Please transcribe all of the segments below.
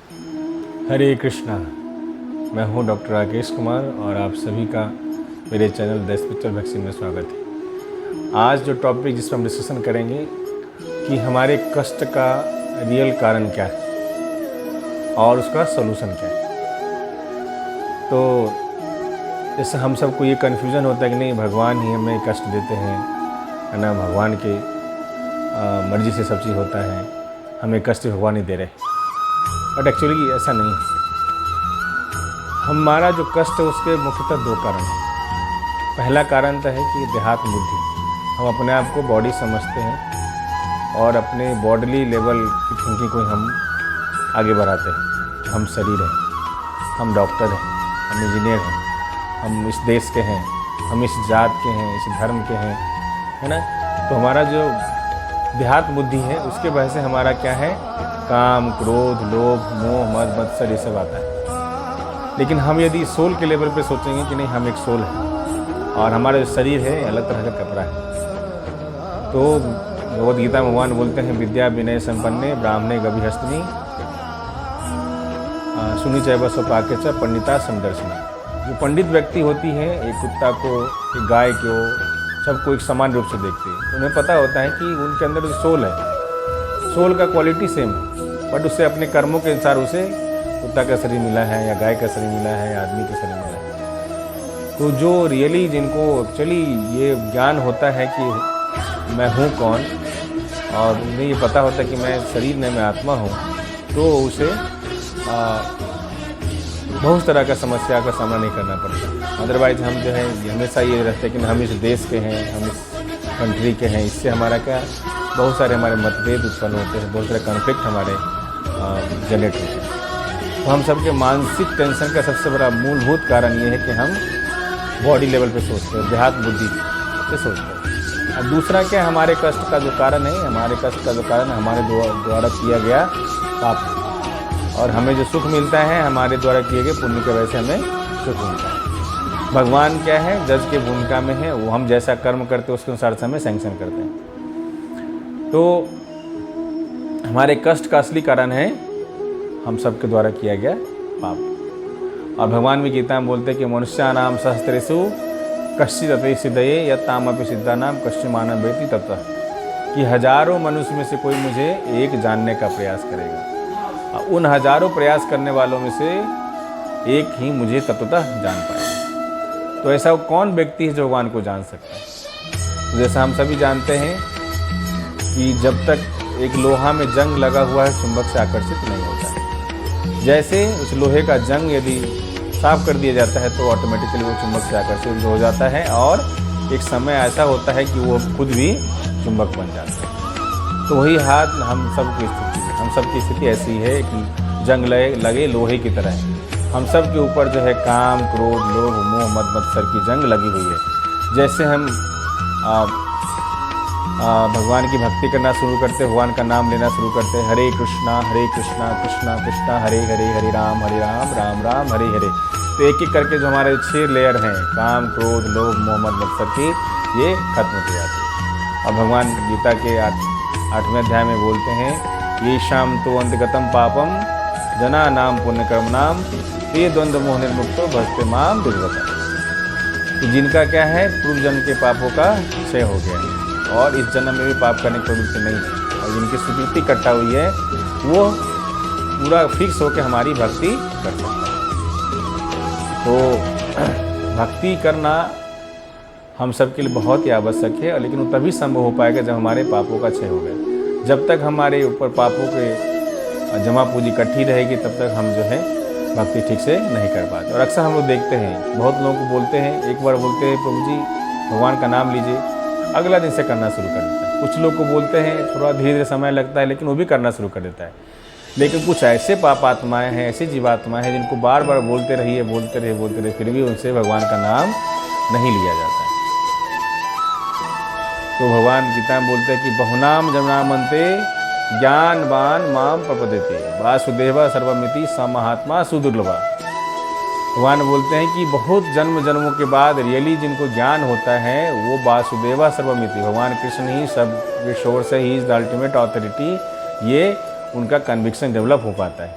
हरे कृष्णा। मैं हूं डॉक्टर राकेश कुमार और आप सभी का मेरे चैनल द स्पिरिचुअल वैक्सीन में स्वागत है। आज जो टॉपिक जिस पर हम डिस्कशन करेंगे कि हमारे कष्ट का रियल कारण क्या है और उसका सॉल्यूशन क्या है। तो जैसे हम सबको ये कन्फ्यूज़न होता है कि नहीं, भगवान ही हमें कष्ट देते हैं, है ना, भगवान के मर्जी से सब चीज़ होता है, हमें कष्ट भगवान ही दे रहे। बट एक्चुअली ऐसा नहीं है। हमारा जो कष्ट है उसके मुख्यतः दो कारण हैं। पहला कारण तो है कि देहात्म बुद्धि, हम अपने आप को बॉडी समझते हैं और अपने बॉडली लेवल की थिंकिंग को हम आगे बढ़ाते हैं। हम शरीर हैं, हम डॉक्टर हैं, हम इंजीनियर हैं, हम इस देश के हैं, हम इस जात के हैं, इस धर्म के हैं, है ना। तो हमारा जो देहात्म बुद्धि है उसके वजह से हमारा क्या है, काम, क्रोध, लोभ, मोह, मद, मत्सर, ये सब आता है। लेकिन हम यदि सोल के लेवल पे सोचेंगे कि नहीं, हम एक सोल है और हमारा जो शरीर है अलग तरह का कपड़ा है। तो भगवद गीता में भगवान बोलते हैं, विद्या विनय संपन्ने ब्राह्मणे गभिहस्तिनी सुनी चैव स्वपाक्य च पंडिता समदर्शिनी। जो पंडित व्यक्ति होती है, एक कुत्ता को, एक गाय को, सबको एक समान रूप से देखती है। उन्हें पता होता है कि उनके अंदर जो सोल है, सोल का क्वालिटी सेम है, बट उससे अपने कर्मों के अनुसार उसे कुत्ता का शरीर मिला है या गाय का शरीर मिला है या आदमी का शरीर मिला है। तो जो रियली जिनको एक्चुअली ये ज्ञान होता है कि मैं हूँ कौन और उन्हें ये पता होता है कि मैं शरीर नहीं, मैं आत्मा हूँ, तो उसे बहुत तरह का समस्या का सामना नहीं करना पड़ता। अदरवाइज हम जो है हमेशा ये रहते हैं कि हम इस देश के हैं, हम इस कंट्री के हैं, इससे हमारा क्या, बहुत सारे हमारे मतभेद उत्पन्न होते हैं, बहुत सारे कॉन्फ्लिक्ट हमारे जनरेट होते हैं। तो हम सबके मानसिक टेंशन का सबसे बड़ा मूलभूत कारण ये है कि हम बॉडी लेवल पे सोचते हैं, देहात बुद्धि पे सोचते हैं। और दूसरा क्या, हमारे कष्ट का जो कारण है, हमारे कष्ट का जो कारण हमारे द्वारा किया गया पाप, और हमें जो सुख मिलता है हमारे द्वारा किए गए पुण्य की वजह से हमें सुख मिलता है। भगवान क्या है, जज के भूमिका में है, वो हम जैसा कर्म करते हैं उसके अनुसार से हमें सैंक्शन करते हैं। तो हमारे कष्ट का असली कारण है हम सबके द्वारा किया गया पाप। और भगवान भी गीता में बोलते हैं कि मनुष्यानाम सहस्त्रेषु कश्चित् अति सिद्धये यत्तामपि सिद्धानाम कश्चित् मानव वेति तत्वः, कि हजारों मनुष्य में से कोई मुझे एक जानने का प्रयास करेगा, उन हजारों प्रयास करने वालों में से एक ही मुझे तत्वतः जान पाएगा। तो ऐसा कौन व्यक्ति है जो भगवान को जान सकता है? जैसा हम सभी जानते हैं कि जब तक एक लोहा में जंग लगा हुआ है, चुंबक से आकर्षित नहीं होता है। जैसे उस लोहे का जंग यदि साफ कर दिया जाता है तो ऑटोमेटिकली वो चुंबक से आकर्षित हो जाता है और एक समय ऐसा होता है कि वो खुद भी चुंबक बन जाता है। तो वही हाथ हम सब की स्थिति, हम सब की स्थिति ऐसी है कि जंग लगे लोहे की तरह है। हम सब के ऊपर जो है काम, क्रोध, लोभ, मोह, मद, मत्सर की जंग लगी हुई है। जैसे हम भगवान की भक्ति करना शुरू करते, भगवान का नाम लेना शुरू करते, हरे कृष्णा कृष्णा कृष्णा हरे हरे, हरे राम राम राम हरे हरे। तो एक एक करके जो हमारे 6 लेयर हैं, काम, क्रोध, लोभ, मोह, मद, मत्सर की, ये खत्म हो जाती है। और भगवान गीता के 8वें अध्याय में बोलते हैं, ये शाम तो अंतगतम पापम जना नाम पुण्य कर्म नाम ते द्वंद्व मोह निर्मुक्तो भजते माम दुर्गतम। तो जिनका क्या है, पूर्व जन्म के पापों का क्षय हो गया है और इस जन्म में भी पाप करने की प्रवृत्ति नहीं है, और जिनकी स्वीकृति इकट्ठा हुई है वो पूरा फिक्स होकर हमारी भक्ति कर सकता है। तो भक्ति करना हम सबके लिए बहुत ही आवश्यक है, लेकिन वो तभी संभव हो पाएगा जब हमारे पापों का क्षय हो गया। जब तक हमारे ऊपर पापों के जमा पूंजी इकट्ठी रहेगी तब तक हम जो है भक्ति ठीक से नहीं कर पाते। और अक्सर हम लोग देखते हैं, बहुत लोगों को बोलते हैं, एक बार बोलते हैं प्रभु जी भगवान का नाम लीजिए, अगला दिन से करना शुरू कर देता है। कुछ लोग को बोलते हैं, थोड़ा धीरे धीरे समय लगता है, लेकिन वो भी करना शुरू कर देता है। लेकिन कुछ ऐसे पापात्माएँ हैं, ऐसी जीवात्माएँ हैं जिनको बार बार बोलते रहिए, फिर भी उनसे भगवान का नाम नहीं लिया जाता है। तो भगवान गीता में बोलते हैं कि बहुनाम जन्मान्ते ज्ञानवान माम प्रपद्यते वासुदेव सर्वमिति स महात्मा सुदुर्लभा। भगवान बोलते हैं कि बहुत जन्म जन्मों के बाद रियली जिनको ज्ञान होता है वो वासुदेवा सर्वमिति, भगवान कृष्ण ही सब सोर्स है, he is the ultimate authority, ये उनका कन्विक्शन डेवलप हो पाता है।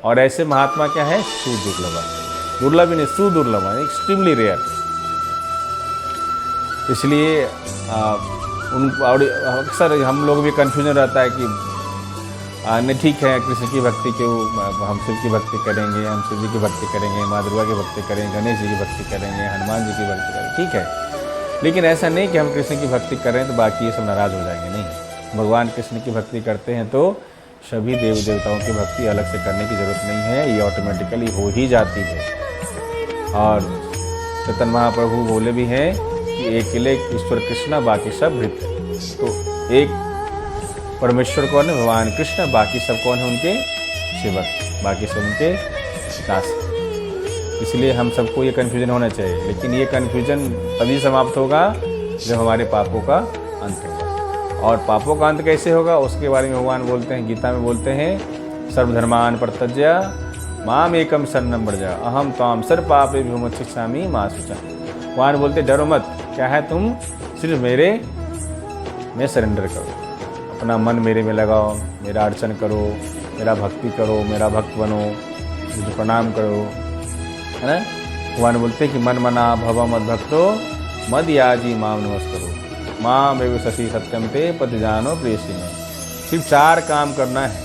और ऐसे महात्मा क्या है, सुदुर्लभ, दुर्लभ ही नहीं सुदुर्लभ, एक्सट्रीमली रेयर। इसलिए उन और अक्सर हम लोग भी कन्फ्यूजन रहता है कि नहीं ठीक है, कृष्ण की भक्ति क्यों, हम शिव की भक्ति करेंगे, हम शिव जी की भक्ति करेंगे, माँ दुर्गा की भक्ति करेंगे, गणेश जी की भक्ति करेंगे, हनुमान जी की भक्ति करेंगे, ठीक है। लेकिन ऐसा नहीं कि हम कृष्ण की भक्ति करें तो बाकी ये सब नाराज़ हो जाएंगे, नहीं। भगवान कृष्ण की भक्ति करते हैं तो सभी देवी देवताओं की भक्ति अलग से करने की ज़रूरत नहीं है, ये ऑटोमेटिकली हो ही जाती है। और चैतन्य महाप्रभु बोले भी हैं कि अकेले ईश्वर कृष्ण, बाकी सब भृत्य। तो एक परमेश्वर कौन है, भगवान कृष्ण, बाकी सब कौन है, उनके सेवक, बाकी सब उनके दास। इसलिए हम सबको ये कन्फ्यूजन होना चाहिए, लेकिन ये कन्फ्यूजन तभी समाप्त होगा जब हमारे पापों का अंत होगा। और पापों का अंत कैसे होगा, उसके बारे में भगवान बोलते हैं, गीता में बोलते हैं, सर्वधर्मान परित्यज्य माम एकम शरणं व्रज अहम त्वां सर्व पापेभ्यो मोक्षयिष्यामि मा शुचः। भगवान बोलते डरो मत, क्या है, तुम सिर्फ में सरेंडर करो, अपना मन मेरे में लगाओ, मेरा अर्चन करो, मेरा भक्ति करो, मेरा भक्त बनो, मुझे प्रणाम करो, है ना। भगवान बोलते कि मन मना भव मद भक्तो मद याजी माम नमस्करो माम एव शशि सत्यम ते पति जानो प्रेसी में। सिर्फ 4 काम करना है,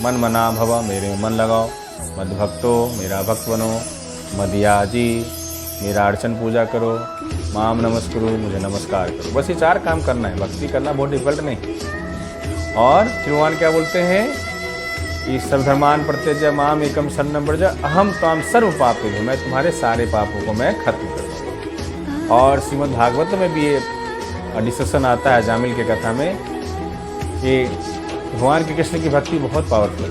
मन मना भव, मेरे में मन लगाओ, मद भक्तो, मेरा भक्त बनो, मद याजी, मेरा अर्चन पूजा करो, माम नमस्करो, मुझे नमस्कार करो। बस ये 4 काम करना है, भक्ति करना बहुत डिफिकल्ट नहीं। और भगवान क्या बोलते हैं, इस सर्वधर्मान परित्यज्य माम एकम शरणं व्रज अहम त्वां सर्व पापेभ्यो, मैं तुम्हारे सारे पापों को मैं खत्म कर दूँगा। और श्रीमद् भागवत में भी ये डिस्कशन आता है जामिल के कथा में कि भगवान के कृष्ण की भक्ति बहुत पावरफुल है।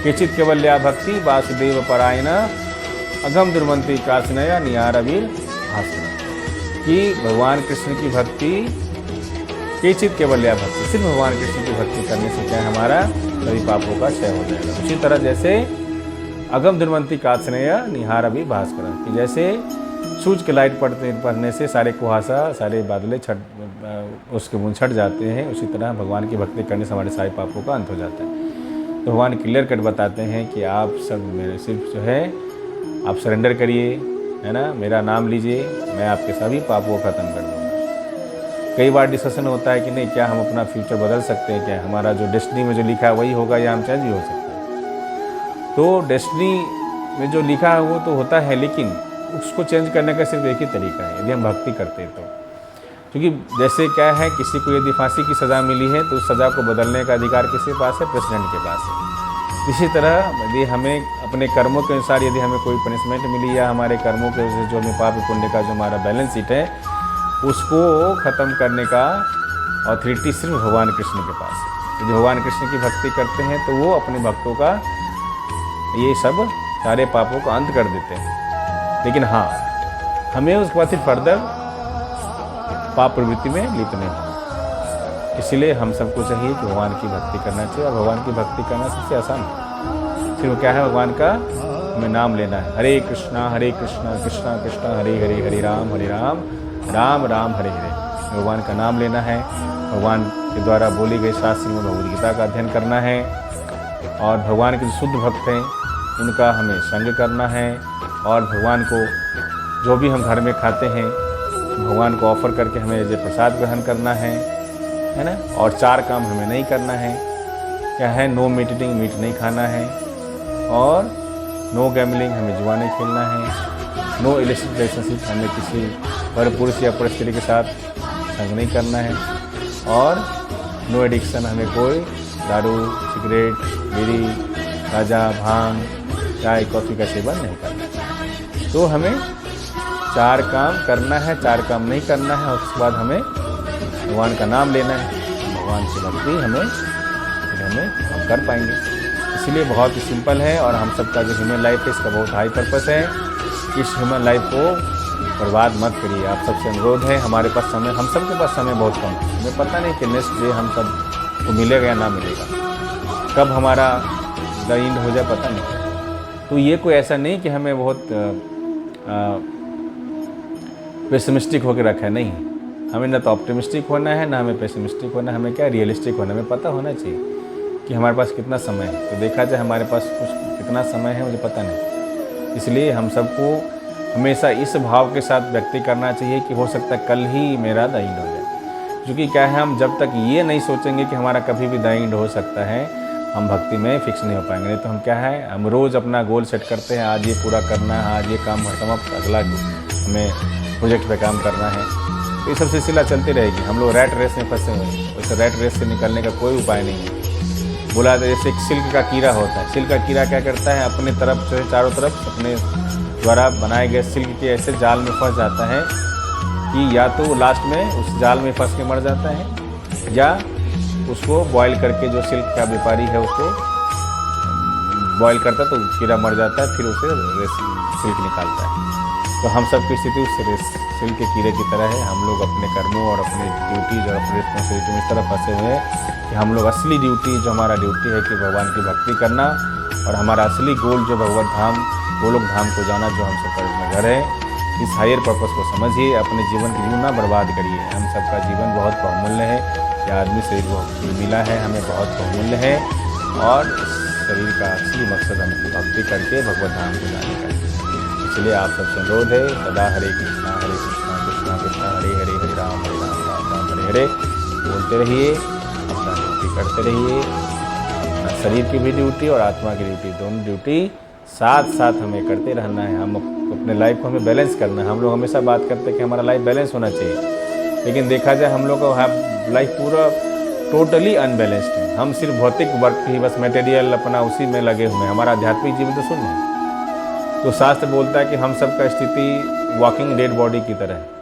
केचित केवल्या भक्ति वासुदेव परायण अघम दुर्मंत्री काचनया निहारवीर भास्कर। कि भगवान कृष्ण की भक्ति, केचित केवल्या भक्ति, सिर्फ भगवान कृष्ण की भक्ति करने से क्या हमारा सभी पापों का क्षय हो जाएगा। उसी तरह जैसे अगम दुर्मंत्री काचनया निहारवीर भास्कर, कि जैसे सूरज की लाइट पड़ने से सारे कुहासा, सारे बादलें उसके मुँह छट जाते हैं, उसी तरह भगवान की भक्ति करने से हमारे सारे पापों का अंत हो जाता है। तो भगवान क्लियर कट बताते हैं कि आप सब मेरे सिर्फ जो है आप सरेंडर करिए, है ना, मेरा नाम लीजिए, मैं आपके सभी पापों को ख़त्म कर दूँगा। कई बार डिस्कशन होता है कि नहीं, क्या हम अपना फ्यूचर बदल सकते हैं, क्या हमारा जो डेस्टिनी में जो लिखा है वही होगा या हम चेंज भी हो सकते हैं। तो डेस्टिनी में जो लिखा है वो तो होता है, लेकिन उसको चेंज करने का सिर्फ एक ही तरीका है, यदि हम भक्ति करते हैं तो। क्योंकि जैसे क्या है, किसी को यदि फांसी की सज़ा मिली है तो उस सज़ा को बदलने का अधिकार किसके पास है, प्रेसिडेंट के पास है। इसी तरह यदि हमें अपने कर्मों के अनुसार यदि हमें कोई पनिशमेंट मिली या हमारे कर्मों के वजह से जो हमें पाप पुण्य का जो हमारा बैलेंस शीट है उसको ख़त्म करने का ऑथोरिटी सिर्फ भगवान कृष्ण के पास है। यदि भगवान कृष्ण की भक्ति करते हैं तो वो अपने भक्तों का ये सब सारे पापों को अंत कर देते हैं। लेकिन हाँ, हमें उसके बाद फिर फर्दर पाप प्रवृत्ति में लिप्त नहीं होना। इसलिए हम सबको चाहिए कि भगवान की भक्ति करना चाहिए, और भगवान की भक्ति करना सबसे आसान है। सिर्फ क्या है, भगवान का हमें नाम लेना है, हरे कृष्णा कृष्णा कृष्णा हरे हरे, हरे राम राम राम हरे हरे। भगवान का नाम लेना है, भगवान के द्वारा बोली गई शास्त्र में भगवद गीता का अध्ययन करना है, और भगवान के जो शुद्ध भक्त हैं उनका हमें संग करना है, और भगवान को जो भी हम घर में खाते हैं भगवान को ऑफर करके हमें ये प्रसाद ग्रहण करना है ना। और 4 काम हमें नहीं करना है, क्या है, नो मीट ईटिंग, मीट नहीं खाना है, और नो गैम्बलिंग, हमें जुआ नहीं खेलना है, नो इलिसिट रिलेशनशिप, हमें किसी पर पुरुष या पर स्त्री के साथ संग नहीं करना है, और नो एडिक्शन, हमें कोई दारू, सिगरेट, बीड़ी, गांजा, भांग, चाय, कॉफ़ी का सेवन नहीं करना है। तो हमें 4 काम करना है, 4 काम नहीं करना है, और उसके बाद हमें भगवान का नाम लेना है। भगवान की भक्ति हम कर पाएंगे। इसलिए बहुत ही सिंपल है, और हम सबका जो ह्यूमन लाइफ है इसका बहुत हाई पर्पस है। इस ह्यूमन लाइफ को बर्बाद मत करिए। आप सबसे अनुरोध है, हमारे पास समय, हम सबके पास समय बहुत कम है। हमें पता नहीं कि नेक्स्ट डे हम सब को मिलेगा या ना मिलेगा, कब हमारा द एंड हो जाए पता नहीं। तो ये कोई ऐसा नहीं कि हमें बहुत पेसिमिस्टिक होकर रखा है, नहीं। हमें ना तो ऑप्टिमिस्टिक होना है, ना हमें पेसिमिस्टिक होना है, हमें क्या रियलिस्टिक होना है। हमें पता होना चाहिए कि हमारे पास कितना समय है। तो देखा जाए हमारे पास कुछ कितना समय है मुझे पता नहीं। इसलिए हम सबको हमेशा इस भाव के साथ व्यक्ति करना चाहिए कि हो सकता है कल ही मेरा द एंड हो जाए। क्योंकि क्या है, हम जब तक ये नहीं सोचेंगे कि हमारा कभी भी द एंड हो सकता है, हम भक्ति में फिक्स नहीं हो पाएंगे। नहीं तो हम क्या है, हम रोज़ अपना गोल सेट करते हैं, आज ये पूरा करना है, आज ये काम समाप्त, अगला हमें प्रोजेक्ट पे काम करना है। तो ये सब सिलसिला चलती रहेगी। हम लोग रैट रेस में फंसे हुए हैं। उस रैट रेस से निकलने का कोई उपाय नहीं है। बोला तो जैसे एक सिल्क का कीड़ा होता है। सिल्क का कीड़ा क्या करता है, अपने तरफ से चारों तरफ अपने द्वारा बनाए गए सिल्क के ऐसे जाल में फंस जाता है कि या तो लास्ट में उस जाल में फंस के मर जाता है, या उसको बॉयल करके जो सिल्क का व्यापारी है उसको बॉयल करता है तो कीड़ा मर जाता है, फिर उसे सिल्क निकालता है। तो हम सब की स्थिति उस सिल्क के कीड़े की तरह है। हम लोग अपने कर्मों और अपने ड्यूटीज और अपने रिस्पॉन्सिबिलिटी में इस तरह फंसे हुए हैं कि हम लोग असली ड्यूटी जो हमारा ड्यूटी है कि भगवान की भक्ति करना, और हमारा असली गोल जो भगवत धाम गोलोक धाम को जाना, जो हम सबका इसमें घर है, इस हायर पर्पस को समझिए, अपने जीवन को यूँ ना बर्बाद करिए। हम सबका जीवन बहुत बहुमूल्य है। यह आदमी शरीर बहुत मिला है, हमें बहुत बहुमूल्य है, और शरीर का असली मकसद हमें भक्ति करके भगवत धाम को जाने का है। इसलिए आप सबसे अनुरोध है, सदा हरे कृष्णा कृष्णा कृष्णा हरे हरे, हरे राम राम राम हरे हरे बोलते रहिए, अपना ड्यूटी करते रहिए। अपना शरीर की भी ड्यूटी और आत्मा की ड्यूटी, दोनों ड्यूटी साथ साथ हमें करते रहना है। हम अपने लाइफ को हमें बैलेंस करना है। हम लोग हमेशा बात करते हैं कि हमारा लाइफ बैलेंस होना चाहिए, लेकिन देखा जाए हम लोग का लाइफ पूरा टोटली अनबैलेंस्ड है। हम सिर्फ भौतिक वर्क ही बस मटेरियल अपना उसी में लगे हुए हैं। हमारा आध्यात्मिक जीवन तो शून्य है। तो शास्त्र बोलता है कि हम सबका स्थिति वॉकिंग डेड बॉडी की तरह है।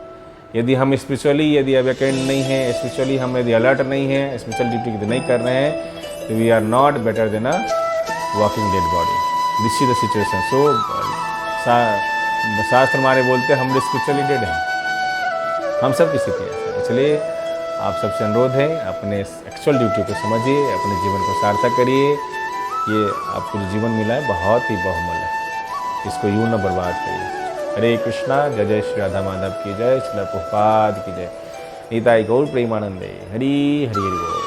यदि हम स्पिरिचुअली यदि अवेकेंड नहीं है, स्पिरिचुअली हम यदि अलर्ट नहीं है, स्पिरिचुअल ड्यूटी यदि नहीं कर रहे हैं, तो we are not better than a walking dead body. This is the situation. So शास्त्र हमारे बोलते हैं हम स्पिरिचुअली डेड हैं। हम सब की स्थिति है। इसलिए आप सबसे अनुरोध है, अपने एक्चुअल ड्यूटी को समझिए, अपने जीवन को सार्थक करिए। ये आपको जो जीवन मिला है बहुत ही बहुमूल्य है, इसको यूँ न बर्बाद करिए। हरे कृष्णा, जय जय श्री राधा माधव की जय, श्री प्रभुपाद की जय, निताई गौर प्रेमानंदे, हरि हरि बोल।